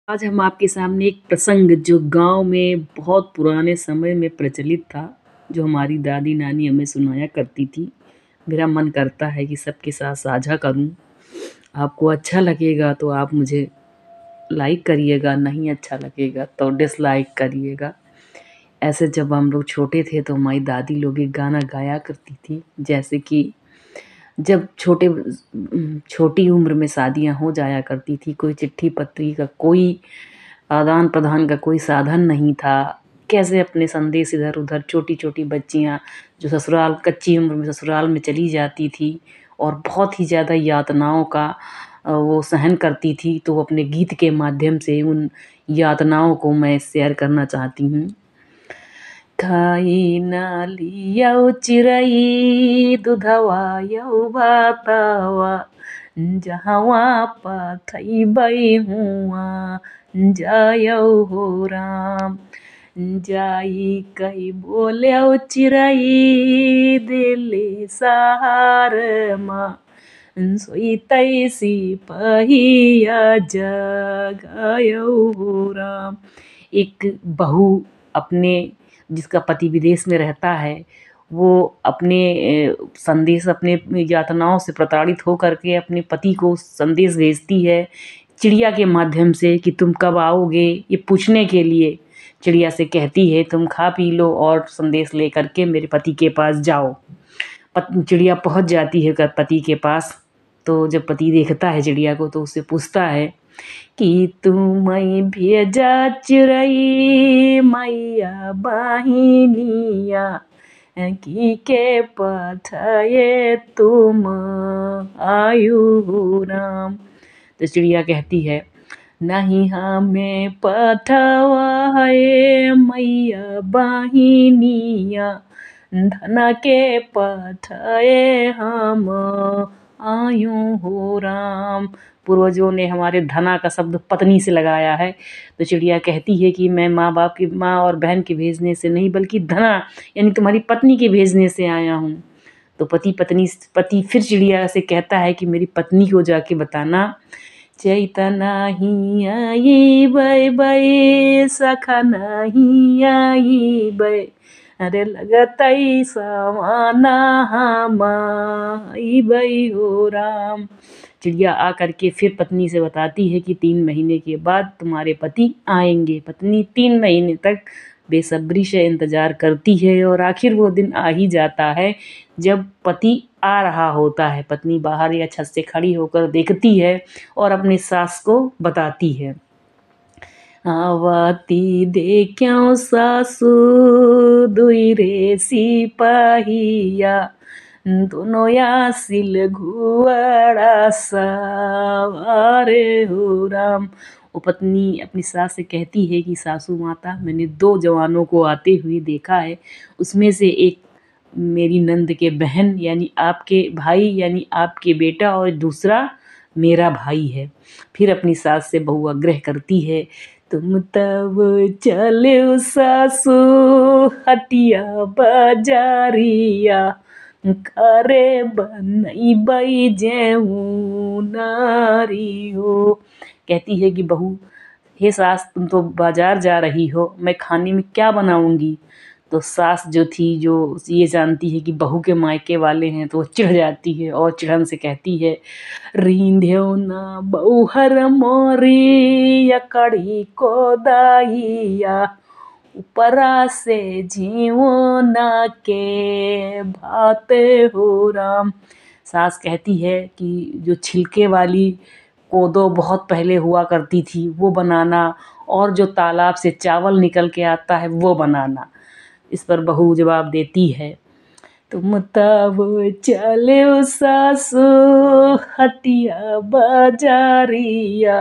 आज हम आपके सामने एक प्रसंग जो गांव में बहुत पुराने समय में प्रचलित था, जो हमारी दादी नानी हमें सुनाया करती थी। मेरा मन करता है कि सबके साथ साझा करूं। आपको अच्छा लगेगा तो आप मुझे लाइक करिएगा, नहीं अच्छा लगेगा तो डिसलाइक करिएगा। ऐसे जब हम लोग छोटे थे तो हमारी दादी लोग एक गाना गाया करती थी, जैसे कि जब छोटी उम्र में शादियां हो जाया करती थी, कोई चिट्ठी पत्री का कोई आदान प्रदान का कोई साधन नहीं था। कैसे अपने संदेश इधर उधर छोटी छोटी बच्चियां जो ससुराल कच्ची उम्र में ससुराल में चली जाती थी और बहुत ही ज़्यादा यातनाओं का वो सहन करती थी, तो वो अपने गीत के माध्यम से उन यातनाओं को मैं शेयर करना चाहती हूँ। खाई ना लियाऊ चिरई दुधवा यौ भातवा, जहवा पठैबै हुआ जायौ हो राम। जाई कही बोल्याऊ चिरई दिल्ली शहरमा, सोईतै सिपहिया जगायौ हो राम। एक बहू अपने जिसका पति विदेश में रहता है, वो अपने संदेश अपने यातनाओं से प्रताड़ित हो करके अपने पति को संदेश भेजती है चिड़िया के माध्यम से कि तुम कब आओगे, ये पूछने के लिए चिड़िया से कहती है तुम खा पी लो और संदेश ले करके मेरे पति के पास जाओ। चिड़िया पहुंच जाती है पति के पास। तो जब पति देखता है चिड़िया को तो उससे पूछता है कि तुम्हें भेजा चिड़ई मैया बहिनिया, की के पठाए तुम आयु हो राम। तो चिड़िया कहती है नहीं हमें पठवा है मैया बहिनिया, धन के पठाए हम आयु हो राम। पूर्वजों ने हमारे धना का शब्द पत्नी से लगाया है। तो चिड़िया कहती है कि मैं माँ और बहन के भेजने से नहीं बल्कि धना यानी तुम्हारी पत्नी के भेजने से आया हूँ। तो पति फिर चिड़िया से कहता है कि मेरी पत्नी को जाके बताना चैता नहीं आई बै बै सखा नहीं आई बै, अरे लगतै सवाना हम आई बै हो राम। चिड़िया आ करके फिर पत्नी से बताती है कि 3 महीने के बाद तुम्हारे पति आएंगे। पत्नी 3 महीने तक बेसब्री से इंतज़ार करती है और आखिर वो दिन आ ही जाता है जब पति आ रहा होता है। पत्नी बाहर या छत से खड़ी होकर देखती है और अपनी सास को बताती है। आवती देख्यौ सासू दुई रे सिपाहिया, दोनों आसिल घुआड़ा सवारे हो राम। वो पत्नी अपनी सास से कहती है कि सासू माता मैंने 2 जवानों को आते हुए देखा है, उसमें से एक मेरी नंद के बहन यानी आपके भाई यानी आपके बेटा और दूसरा मेरा भाई है। फिर अपनी सास से बहू आग्रह करती है तुम तब चले सासू हटिया बाजारिया, करे बनई बई जेऊ नारी हो। कहती है कि बहू हे सास तुम तो बाजार जा रही हो, मैं खाने में क्या बनाऊंगी। तो सास जो थी जो ये जानती है कि बहू के मायके वाले हैं तो वो चिढ़ जाती है और चिढ़न से कहती है रींधेओ ना बहूहर मोरी या कढ़ी को दाइया, ऊपरा से झीवो ना के भाते हो राम। सास कहती है कि जो छिलके वाली कोदो बहुत पहले हुआ करती थी वो बनाना और जो तालाब से चावल निकल के आता है वो बनाना। इस पर बहू जवाब देती है तुम तब चले सासू हटिया बाजारिया,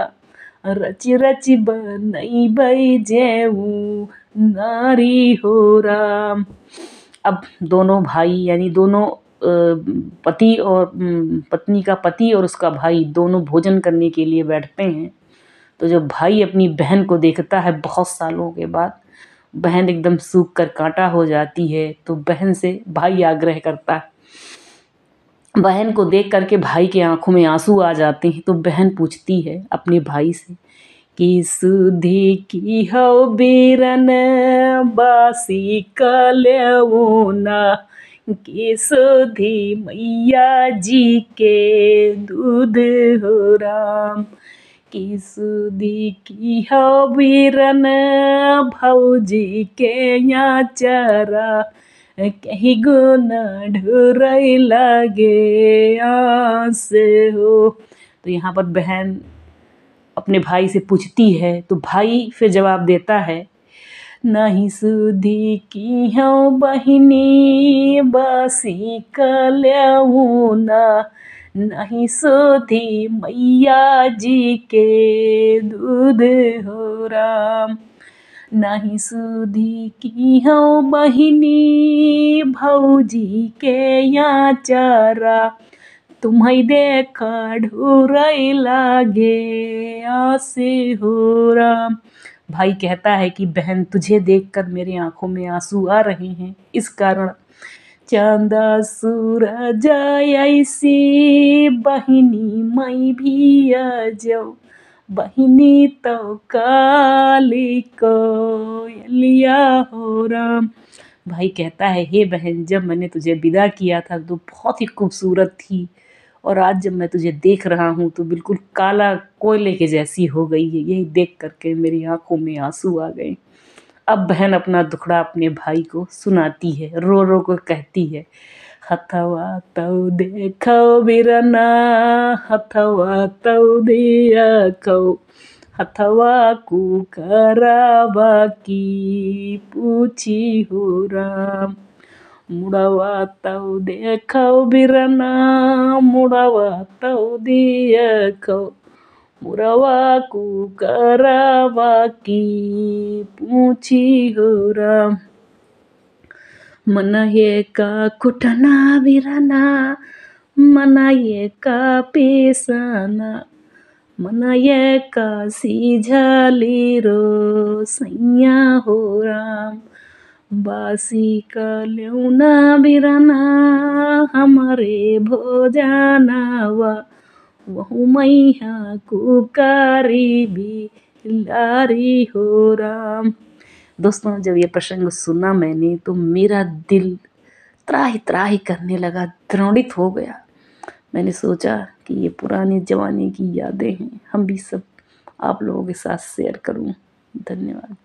रची रची बनई बई जेऊ नारी हो राम। अब दोनों भाई यानी दोनों पति और पत्नी का पति और उसका भाई दोनों भोजन करने के लिए बैठते हैं। तो जब भाई अपनी बहन को देखता है बहुत सालों के बाद, बहन एकदम सूख कर कांटा हो जाती है। तो बहन से भाई आग्रह करता है, बहन को देख करके भाई के आंखों में आंसू आ जाते हैं। तो बहन पूछती है अपने भाई से कि सुधी की हो बीरन बासी कलेऊना, कि सुधी मैया जी के दूध हो राम। कि सुधी की हो बीरन भौजी के यहाँ चरा, कहीं गुना ढुरई लगे आस हो। तो यहाँ पर बहन अपने भाई से पूछती है तो भाई फिर जवाब देता है, नहीं सुधी की हूँ बहिनी बासी कलेऊना, नहीं सुधी मैया जी के दूध हो राम। नहीं सुधी की हूँ बहिनी भौजी के यहाँ चारा, तुम्हें देखा ढुरई लागे आसे हो राम। भाई कहता है कि बहन तुझे देखकर मेरे आंखों में आंसू आ रहे हैं, इस कारण चांदा सूरज ऐसी बहिनी मैं भी आ जाऊं, बहिनी तो काली कोयलिया हो राम। भाई कहता है, हे बहन जब मैंने तुझे विदा किया था तो बहुत ही खूबसूरत थी, और आज जब मैं तुझे देख रहा हूँ तो बिल्कुल काला कोयले के जैसी हो गई है। यही देख करके मेरी आंखों में आंसू आ गए। अब बहन अपना दुखड़ा अपने भाई को सुनाती है, रो रो कर कहती है, हथवा तौ देखो बिरना, हथवा तौ देखो, हथवा कु करावा की पूछी हो राम। मुड़वा तौ देखो बिरना, मुड़वा तौ देखो, मुड़वा कु करावा की पूछी हो राम। मन ये का कुटना बिरना, मन ये का पेशाना, मन ये का सीझली रो सैया हो राम। बासी कलेऊना बिरना हमारे भोजनावा, वहु मैया कुकारी बिलारी हो राम। दोस्तों जब ये प्रसंग सुना मैंने तो मेरा दिल त्राहि त्राहि करने लगा, द्रवित हो गया। मैंने सोचा कि ये पुराने ज़माने की यादें हैं, हम भी सब आप लोगों के साथ शेयर करूं। धन्यवाद।